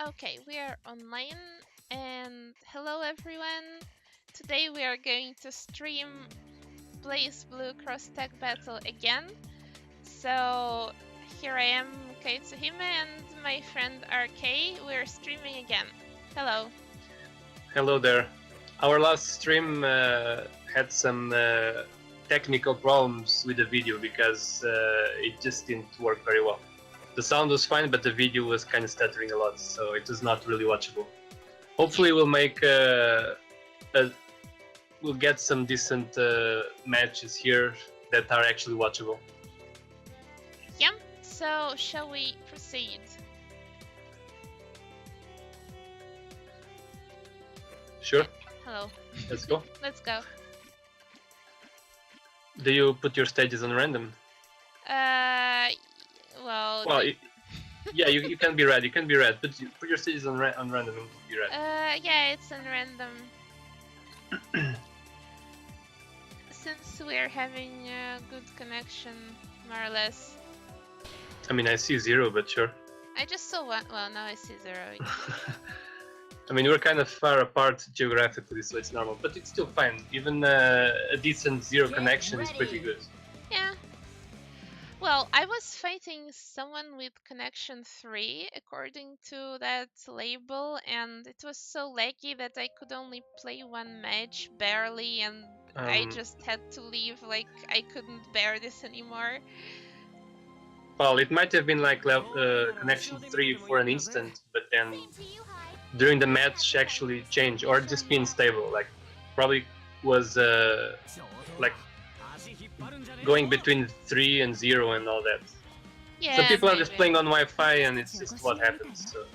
Okay, we are online and hello everyone. Today we are going to stream BlazBlue Cross Tag Battle again. So here I am, Kaitsuhime, and my friend RK. We're streaming again. Hello. Hello there. Our last stream had some technical problems with the video because it just didn't work very well. The sound was fine, but the video was kind of stuttering a lot, so it was not really watchable. Hopefully, we'll get some decent matches here that are actually watchable. Yeah. So shall we proceed? Sure. Hello. Let's go. Let's go. Do you put your stages on random? Well. Yeah, you can be red. You can be red, but you put your stages on random and be red. Yeah, it's on random. Since we're having a good connection, more or less. I mean, I see 0, but sure. I just saw one. Well, now I see 0. I mean, we're kind of far apart geographically, so it's normal, but it's still fine. Even a decent 0 connection is pretty good. Yeah. Well, I was fighting someone with connection 3, according to that label, and it was so laggy that I could only play one match, barely, and I just had to leave, like, I couldn't bear this anymore. Well, it might have been like connection 3 for an instant, but then during the match actually changed, or just being stable, like, probably was like going between 3 and 0 and all that. Yeah, some people maybe. are just playing on Wi-Fi and it's just what happens, so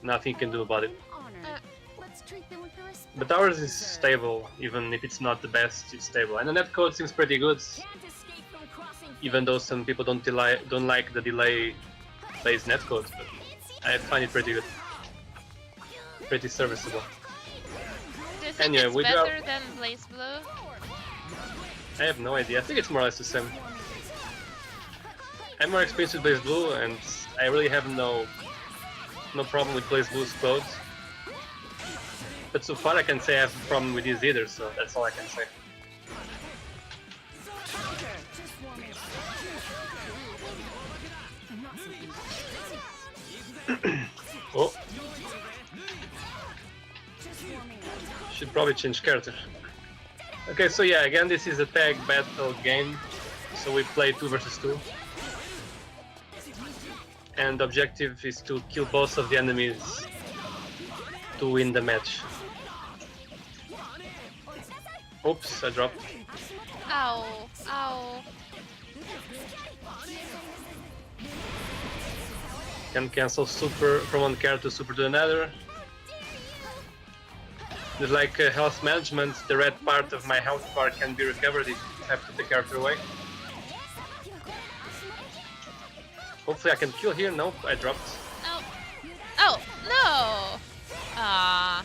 nothing you can do about it. But ours is stable, even if it's not the best, it's stable. And the netcode seems pretty good, even though some people don't like the delay-based netcode, but I find it pretty good. Pretty serviceable. Do you think Anyway, it's better than BlazBlue? I have no idea. I think it's more or less the same. I'm more experienced with BlazBlue, and I really have no problem with BlazBlue's code. But so far I can say I have a problem with these either, so that's all I can say. Oh. Should probably change character. Okay, so yeah, again, this is a tag battle game, so we play 2 versus 2. And the objective is to kill both of the enemies to win the match. Oops, I dropped. Ow, ow. Can cancel super from one character to super to another. There's like health management. The red part of my health bar can be recovered if I have to put the character away. Hopefully I can kill here. Nope, I dropped. No. Oh, no! Ah.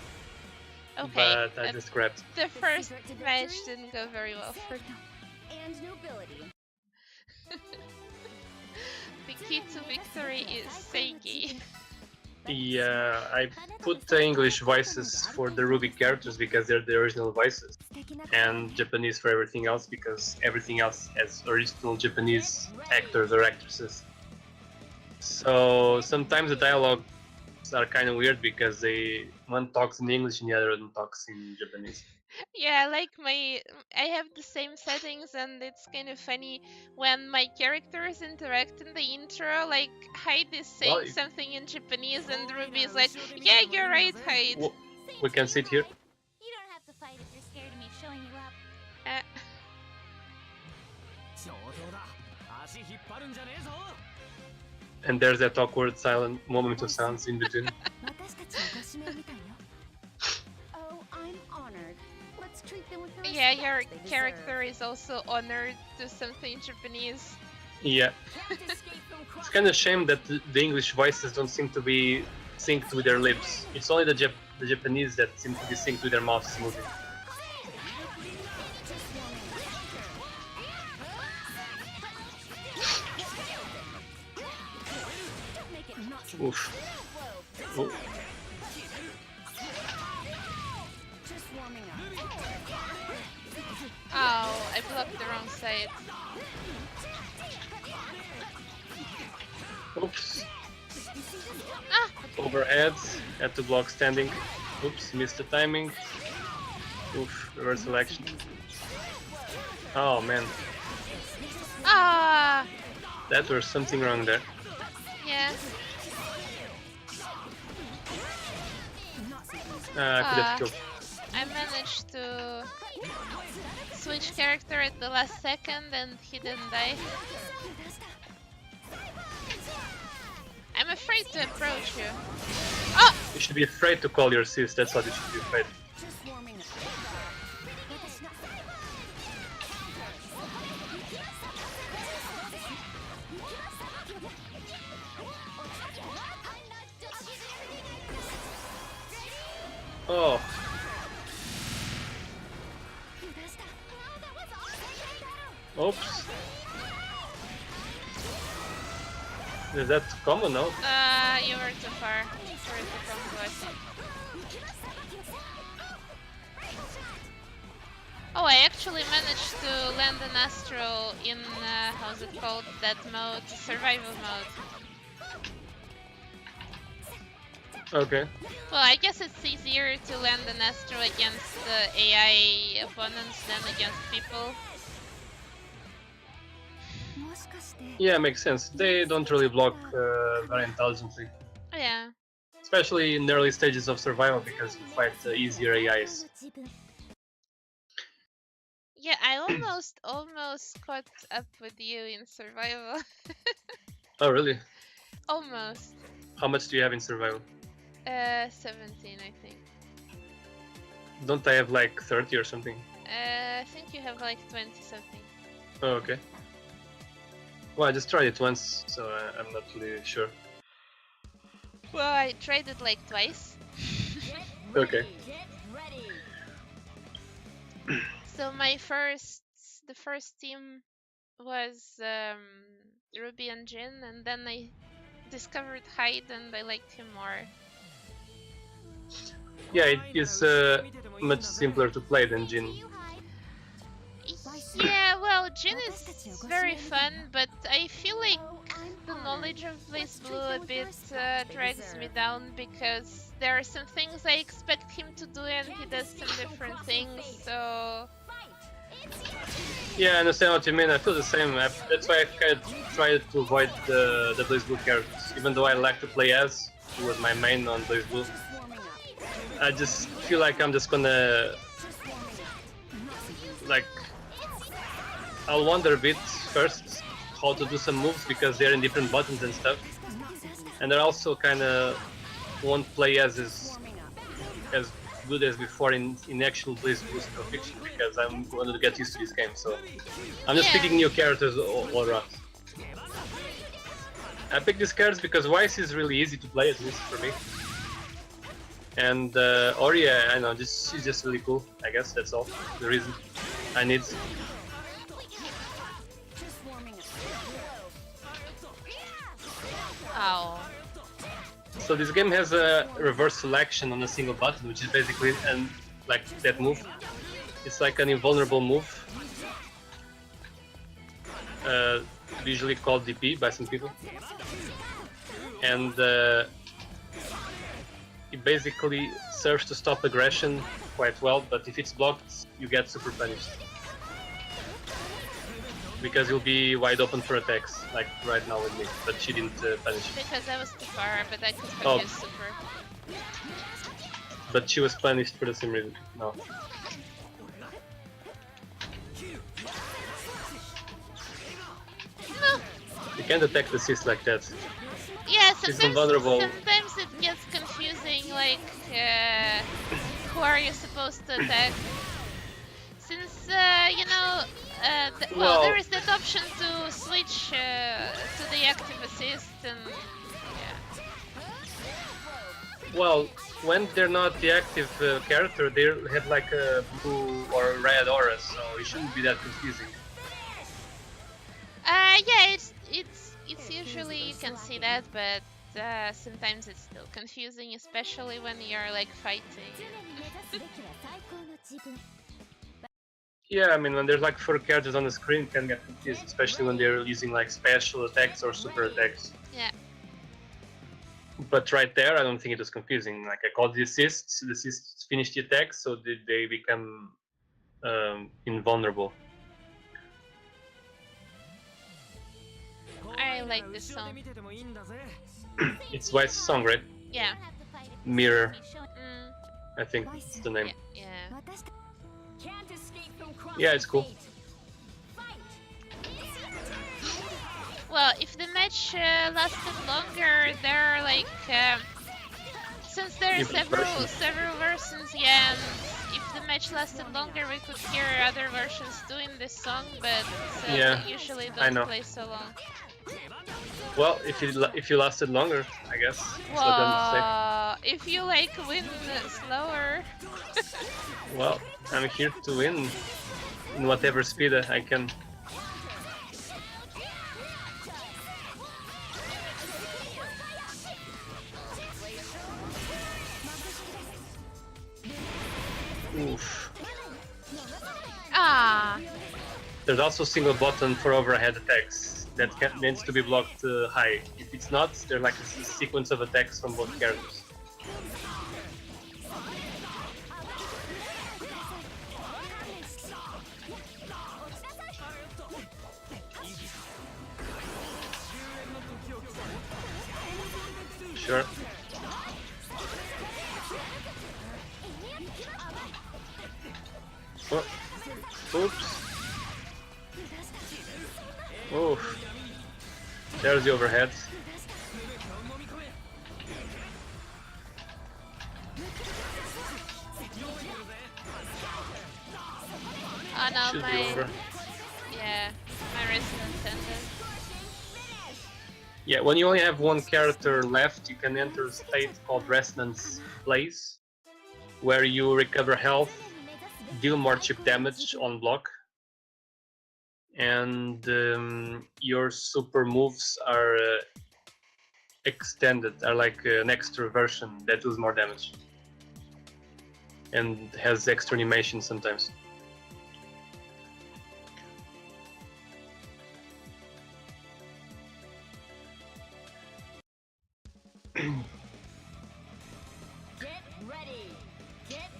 Okay. But I just grabbed. The first match didn't go very well for me. And nobility. The key to victory is Seiki. Yeah, I put the English voices for the Ruby characters because they're the original voices, and Japanese for everything else because everything else has original Japanese actors or actresses. So sometimes the dialogues are kind of weird because one talks in English and the other one talks in Japanese. Yeah, like I have the same settings, and it's kind of funny when my characters interact in the intro, like Hyde is saying something in Japanese and Ruby is like, yeah, you're right, Hyde. Well, we can sit here. You don't have to fight if you're scared of me showing you up. And there's that awkward silent moment of silence in between. Oh, I'm honored. Let's treat them with the Yeah, respect your they character deserve. is also honored to something in Japanese. Yeah. It's kind of a shame that the English voices don't seem to be synced with their lips. It's only the Japanese that seem to be synced with their mouths moving. Oof. Oh. Oh, I blocked the wrong side. Oops. Ah! Overhead. Had to block standing. Oops, missed the timing. Oof, reverse selection. Oh man. Ah! That was something wrong there. Yeah. I could have killed. I managed to switch character at the last second and he didn't die. I'm afraid to approach you. Oh! You should be afraid to call your sis, that's what you should be afraid. Oh. Oops. Is that common now? You were too far for it to combo, I think. Oh, I actually managed to land an Astro in, how's it called, that mode, survival mode. Okay. Well, I guess it's easier to land an Astro against AI opponents than against people. Yeah, makes sense. They don't really block very intelligently. Yeah. Especially in the early stages of survival because you fight easier AIs. Yeah, I almost caught up with you in survival. Oh really? Almost. How much do you have in survival? 17, I think. Don't I have like 30 or something? I think you have like 20 something. Oh, okay. Well, I just tried it once, so I'm not really sure. Well, I tried it like twice. Okay. So the first team was Ruby and Jin, and then I discovered Hyde and I liked him more. Yeah, it is much simpler to play than Jin. Yeah, well, Jin is very fun, but I feel like the knowledge of BlazBlue a bit drags me down because there are some things I expect him to do and he does some different things, so... Yeah, I understand what you mean. I feel the same. That's why I kind of tried to avoid the BlazBlue characters. Even though I like to play as, who was my main on BlazBlue. I just feel like I'm just gonna... Like... I'll wonder a bit first how to do some moves because they're in different buttons and stuff. And I also kind of won't play as good as before in actual BlazBlue fiction because I'm going to get used to this game. So I'm just picking new characters all around. I picked these cards because Weiss is really easy to play, at least for me. And Oria, I know, she's just really cool. I guess that's all the reason I need. Ow. So this game has a reverse selection on a single button, which is basically like that move. It's like an invulnerable move, usually called DP by some people, and it basically serves to stop aggression quite well. But if it's blocked, you get super punished because you'll be wide open for attacks, like right now with me. But she didn't punish. Because I was too far, but I could use super. But she was punished for the same reason. No. No. You can't attack the sis like that. Yeah, She's invulnerable. Sometimes it gets confusing, like, who are you supposed to attack? Since, you know, well, there is that option to switch to the active assist, and yeah. Well, when they're not the active character, they have like a blue or red aura, so it shouldn't be that confusing. Yeah, it's usually you can see that, but sometimes it's still confusing, especially when you're like fighting. Yeah, I mean, when there's like 4 characters on the screen, it can get confused, especially when they're using like special attacks or super attacks. Yeah. But right there, I don't think it was confusing. Like I called the assists finish the attack, so they become invulnerable. I like this song. It's Vice's song, right? Yeah. Mirror, Mm, I think it's the name. yeah. Yeah, it's cool. Well, if the match lasted longer, there are like since there are several versions, yeah, and if the match lasted longer, we could hear other versions doing this song, but Yeah, they usually I don't know. play so long. Well, if you lasted longer, I guess. Well, if you like win slower. Well, I'm here to win in whatever speed I can. Oof. Ah. There's also a single button for overhead attacks that needs to be blocked high. If it's not, there's like a sequence of attacks from both characters. Sure. Oh. Oops. Oof. There's the overhead. Oh no, Should be my over. resonant tendon. Yeah, when you only have one character left, you can enter a state called Resonance Blaze, where you recover health, deal more chip damage on block, and your super moves are extended, are like an extra version that does more damage and has extra animation sometimes.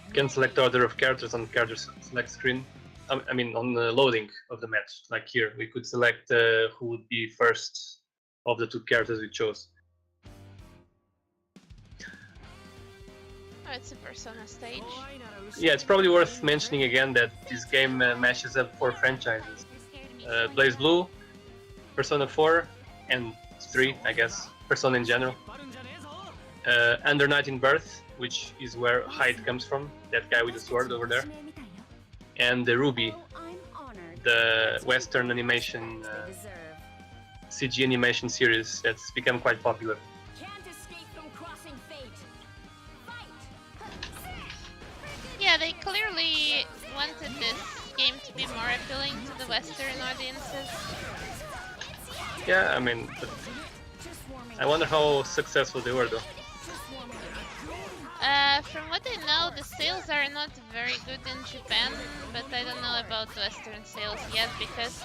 You can select order of characters on character select screen. I mean, on the loading of the match. Like here, we could select who would be first of the 2 characters we chose. Oh, it's a Persona stage. Yeah, it's probably worth mentioning again that this game mashes up 4 franchises. BlazBlue, Persona 4, and 3, I guess, Persona in general. Under Night in Birth, which is where Hyde comes from, that guy with the sword over there. And the Ruby, the Western animation, CG animation series that's become quite popular. Yeah, they clearly wanted this game to be more appealing to the Western audiences. Yeah, I mean, I wonder how successful they were though. From what I know, the sales are not very good in Japan, but I don't know about Western sales yet because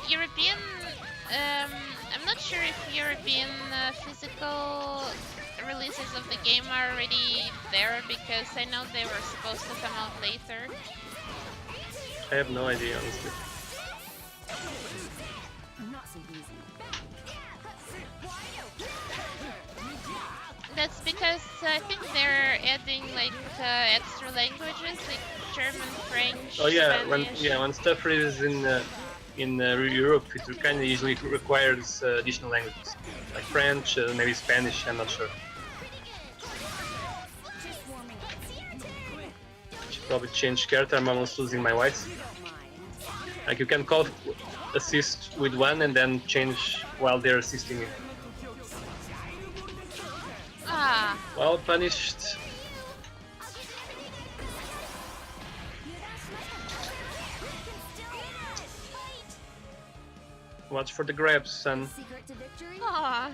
European. I'm not sure if European physical releases of the game are already there because I know they were supposed to come out later. I have no idea, honestly. That's because I think they're adding like extra languages like German, French, Oh yeah, Spanish. when stuff is in Europe, it kind of usually requires additional languages, like French, maybe Spanish. I'm not sure. Should probably change character. I'm almost losing my whites. Like you can call assist with one and then change while they're assisting you. Ah. Well punished. Watch for the grabs, son. Ah.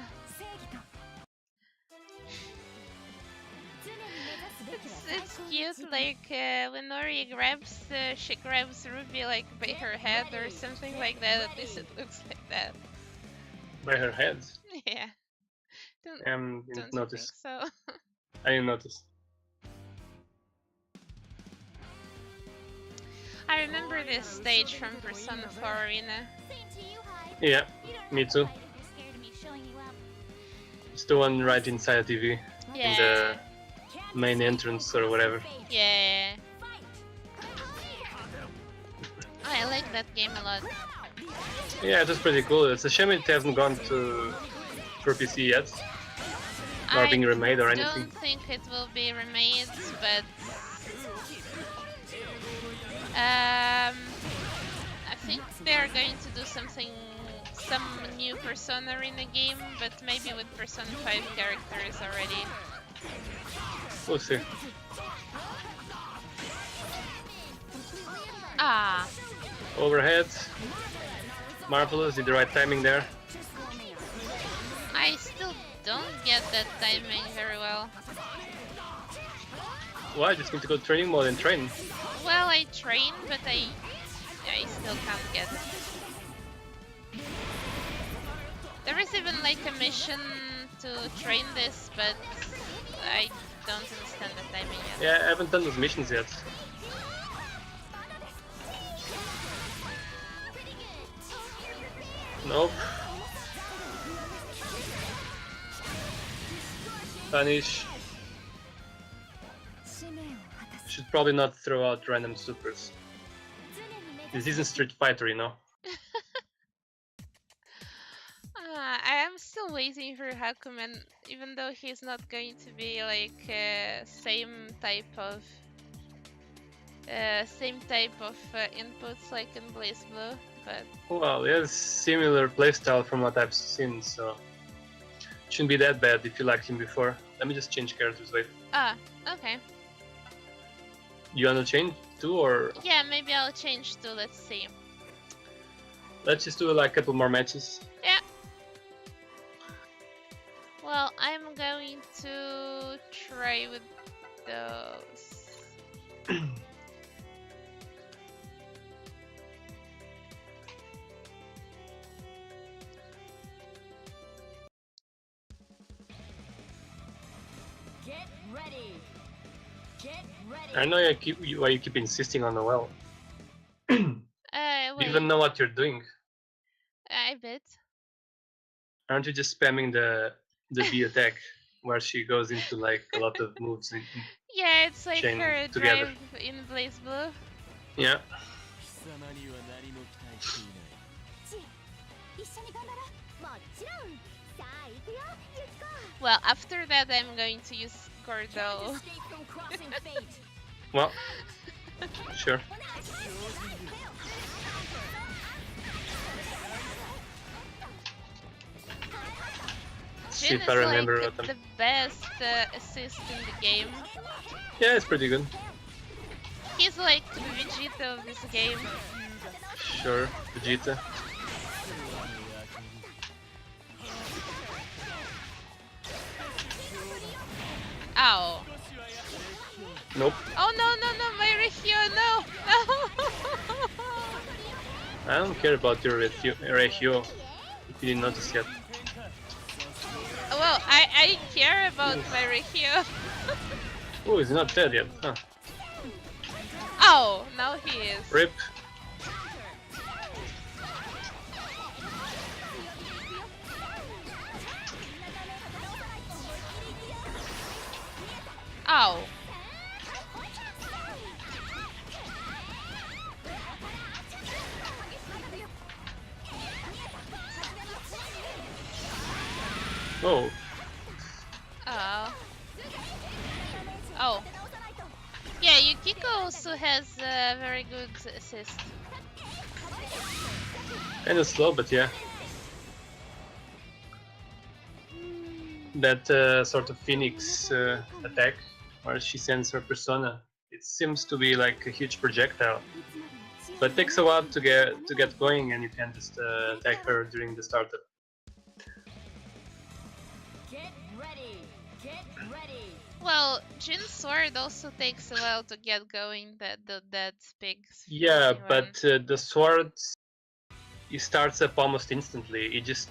it's cute. Like when Ori grabs, she grabs Ruby like by her head or something like that. At least it looks like that. By her head? Yeah. Don't Didn't you think notice. so? I didn't notice. I remember this stage from Persona 4 Arena. Yeah, me too. It's the one right inside the TV. Yeah. In the main entrance or whatever. Yeah. I like that game a lot. Yeah, it was pretty cool. It's a shame it hasn't gone for PC yet. Or being remade or anything. I don't think it will be remade, but I think they're going to do some new Persona in the game, but maybe with Persona 5 characters already. We'll see. Ah. Overhead. Marvelous, did the right timing there. I still don't get that timing very well. Why? Just need to go training mode and train. Well, I train, but I still can't get it. There is even like a mission to train this, but I don't understand the timing yet. Yeah, I haven't done those missions yet. Nope. Punish. Should probably not throw out random supers. This isn't Street Fighter, you know. I am still waiting for Hakumen, even though he's not going to be like same type of inputs like in BlazBlue, but Well, he has similar playstyle from what I've seen, so shouldn't be that bad if you liked him before. Let me just change characters. Wait. ah, okay. You wanna change too, or Yeah, maybe I'll change to. Let's see. let's just do like a couple more matches. Yeah. Well, I'm going to try with those. Get ready. Get ready. I know why you keep insisting on the well. Wait, You even know what you're doing. I bet. Aren't you just spamming the B attack where she goes into like a lot of moves in Yeah, it's like chain her together. drive in BlazBlue. Yeah. Well, after that I'm going to use Gordo. Well, sure. See Jin if is I remember like what the best assist in the game. Yeah, it's pretty good. He's like the Vegeta of this game. Sure, Vegeta. Ow. Nope. Oh no, my Regio, no! I don't care about your Regio. If you didn't notice yet. Well, I care about my Regio. Oh, he's not dead yet. Huh. Oh, now he is. Rip. Ow. Oh. Oh. Oh. Yeah, Yukiko also has a very good assist. Kinda slow, but yeah. That sort of Phoenix attack where she sends her persona. It seems to be like a huge projectile. But it takes a while to get going, and you can just attack her during the startup. Get ready. Get ready. Well, Jin's sword also takes a while to get going. That big. Yeah, floating but one. the sword, it starts up almost instantly. It just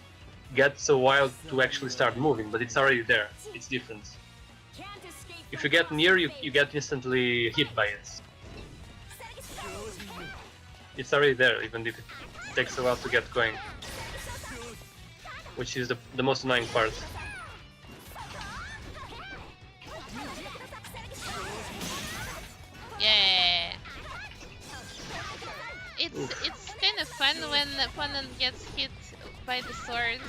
gets a while to actually start moving, but it's already there. It's different. If you get near, you get instantly hit by it. It's already there, even if it takes a while to get going. Which is the most annoying part. Yeah. It's kind of fun when the opponent gets hit by the sword.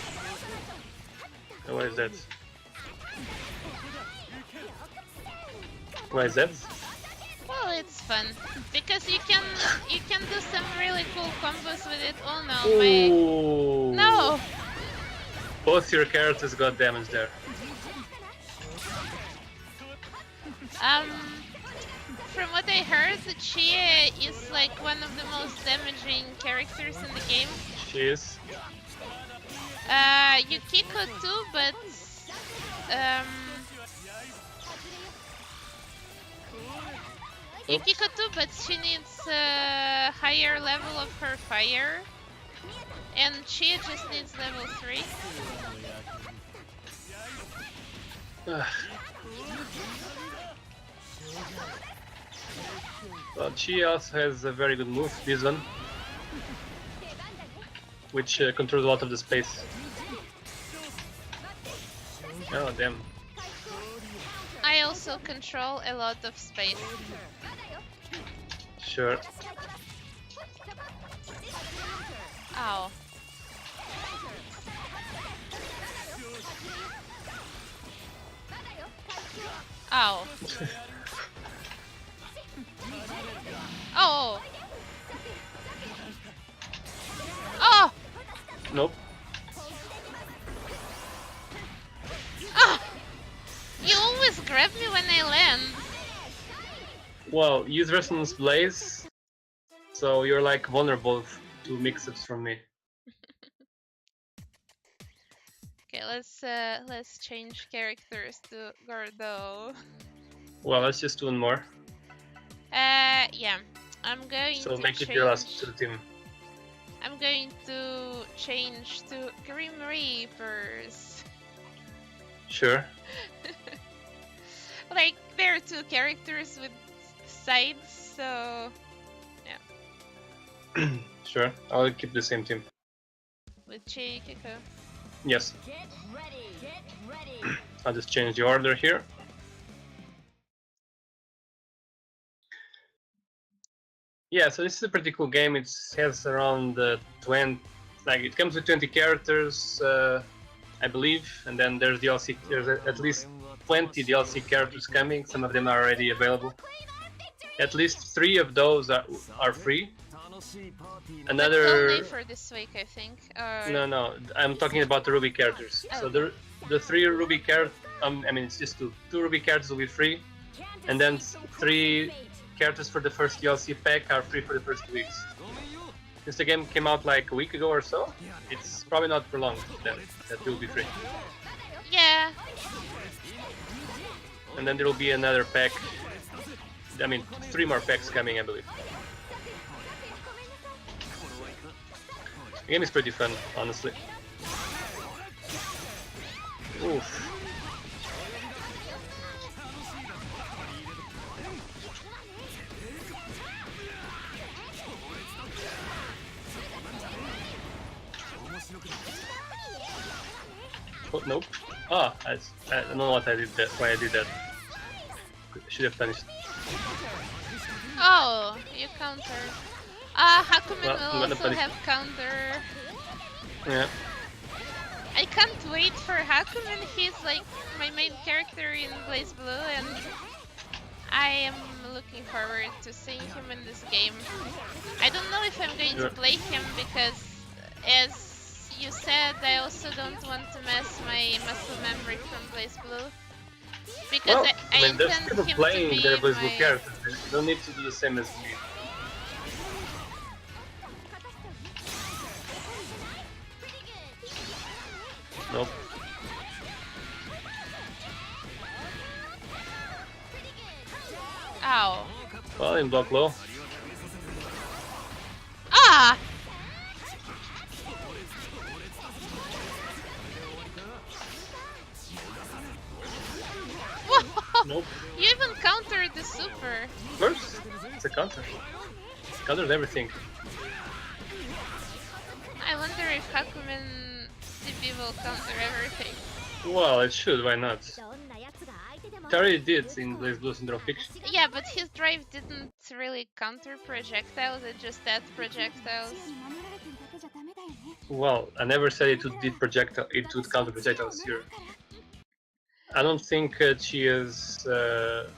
Why is that? Why is that? Well, it's fun because you can do some really cool combos with it. Oh no, Ooh. no! Both your characters got damaged there. From what I heard, Chie is like one of the most damaging characters in the game. She is. Yukiko too, but Yukiko too, but she needs a higher level of her fire, and Chie just needs level 3. Well, she also has a very good move, this one, which controls a lot of the space. Oh, damn. I also control a lot of space. Sure. Ow. Ow. Oh. Oh. Nope. Ah. You always grab me when I land. Well, use Resonance Blaze, so you're like vulnerable to mix-ups from me. Okay, let's change characters to Gordo. Well, let's just do one more. Yeah. I'm going So to make change. it your last to the team. I'm going to change to Grim Reapers. Sure. Like, there are 2 characters with sides, so yeah. Sure. I'll keep the same team. With Chikiko. Yes. Get ready. Get ready. I'll just change the order here. Yeah, so this is a pretty cool game. It has around 20, like it comes with 20 characters, I believe, and then there's DLC. There's at least 20 DLC characters coming. Some of them are already available. At least 3 of those are free. Another. That's only for this week, I think. No, I'm talking about the Ruby characters. Oh. So the 3 Ruby characters, I mean it's just 2 Ruby characters will be free, and then 3 characters for the first DLC pack are free for the first 2 weeks. Since the game came out like a week ago or so, it's probably not for long that will be free. Yeah. And then there will be another pack. I mean, 3 more packs coming, I believe. The game is pretty fun, honestly. Oof. Oh, nope. Ah, I don't know what I did that. Why I did that. Should have punished. Oh, you counter. Hakumen Well, will I'm gonna also punish. have counter. Yeah. I can't wait for Hakumen. He's like my main character in BlazBlue, and I am looking forward to seeing him in this game. I don't know if I'm going to play him because, as you said, I also don't want to mess my muscle memory from BlazBlue. Because Well, I mean, there's intend people him playing to be their BlazBlue my... characters. They don't need to do the same as me. Nope. Ow. Well, in block low. Ah! Whoa! Nope. You even countered the super. Of course, it's a counter. Counters everything. I wonder if Hakumen CP will counter everything. Well, it should, why not? It already did in BlazBlue Syndrome Fiction. Yeah, but his drive didn't really counter projectiles, it just had projectiles. Well, I never said it would counter projectiles here. I don't think she is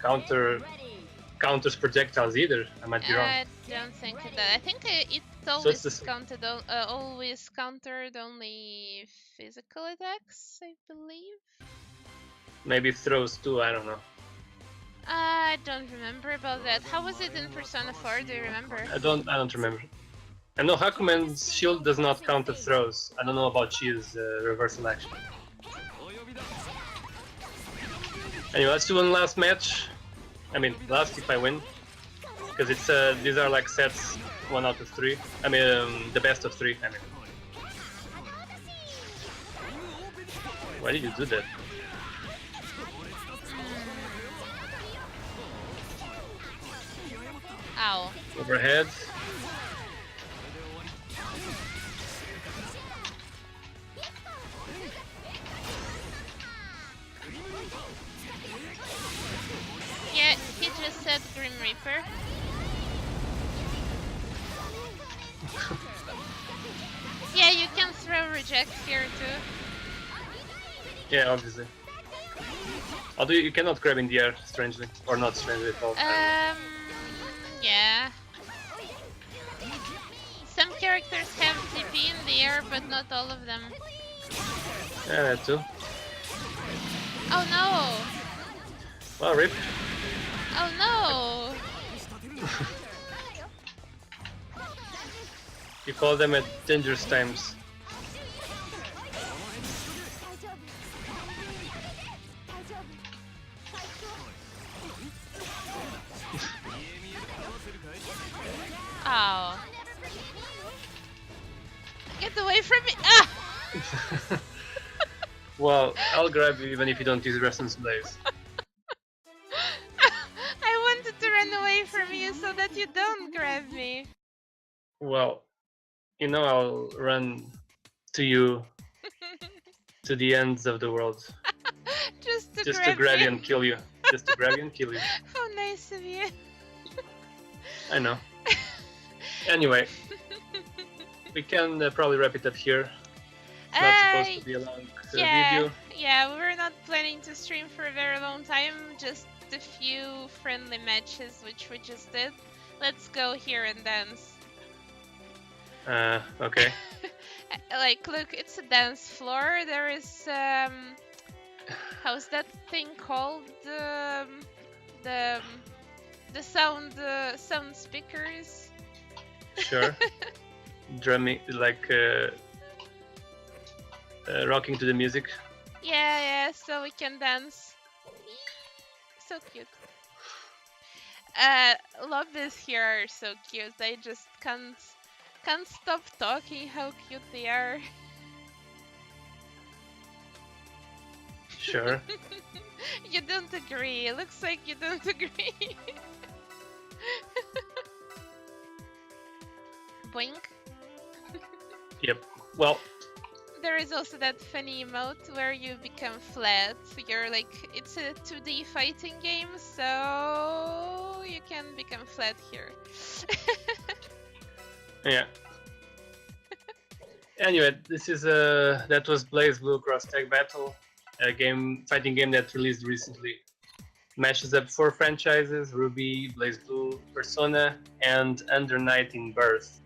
counters projectiles either. I might be wrong. I don't think that. I think it always countered only physical attacks, I believe. Maybe throws too, I don't know. I don't remember about that. How was it in Persona 4? Do you remember? I don't remember. I know Hakumen's shield does not counter throws. I don't know about Chi's reversal action. Anyway, let's do one last match. I mean, last if I win. Because it's these are like sets 1 out of 3. I mean, the best of 3. I mean. Why did you do that? Ow. Overhead. Yeah, he just said Grim Reaper. Yeah, you can throw reject here too. Yeah, obviously. Although you cannot grab in the air, strangely. Or not strangely at all. Yeah. Some characters have TP in the air, but not all of them. Yeah, that too. Oh no! Well, rip. Oh no! You call them at dangerous times. Ow. Get away from me! Ah! Well, I'll grab you even if you don't use Resonance Blaze. I wanted to run away from you so that you don't grab me. Well, you know I'll run to you to the ends of the world. Just to Just to grab you and kill you. Just to grab you and kill you. How nice of you. I know. Anyway, we can probably wrap it up here. It's not supposed to be a long video. Yeah, we're not planning to stream for a very long time, just a few friendly matches which we just did. Let's go here and dance. Okay. Like, look, it's a dance floor. There is how's that thing called? The sound speakers. Sure. Drumming, like rocking to the music. Yeah, so we can dance. So cute. Lobbies here are so cute. I just can't stop talking how cute they are. Sure. You don't agree. It looks like you don't agree. Boink. Yep. Well, There is also that funny emote where you become flat. You're like, it's a 2D fighting game, so you can become flat here. yeah. Anyway, this is that was BlazBlue Cross Tag Battle, a fighting game that released recently. Mashes up 4 franchises: Ruby, BlazBlue, Persona, and Under Night in Birth.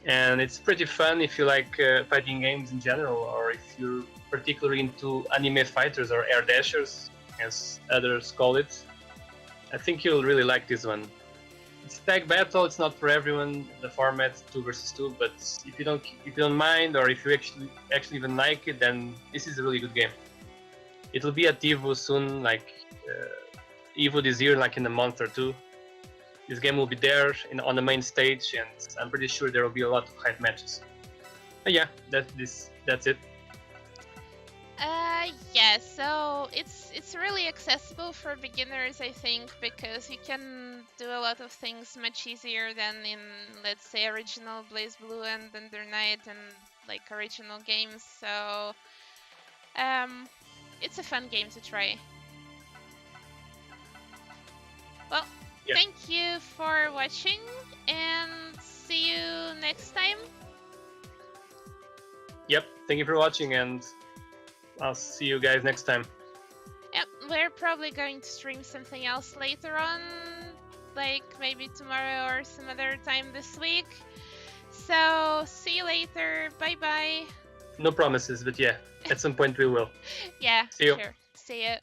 And it's pretty fun if you like fighting games in general, or if you're particularly into anime fighters or air dashers, as others call it. I think you'll really like this one. It's tag battle. It's not for everyone. The format's 2 versus 2, but if you don't mind, or if you actually even like it, then this is a really good game. It'll be at Evo soon, like Evo this year, like in a month or two. This game will be there on the main stage, and I'm pretty sure there will be a lot of hype matches. But yeah, that's it. Yeah, so it's really accessible for beginners, I think, because you can do a lot of things much easier than in, let's say, original BlazBlue and Under Night and like original games. So it's a fun game to try. Well, Yeah. Thank you for watching, and see you next time. Yep, thank you for watching, and I'll see you guys next time. Yep, we're probably going to stream something else later on, like maybe tomorrow or some other time this week. So, see you later. Bye bye. No promises, but yeah, at some point we will. Yeah, See you. sure. See you.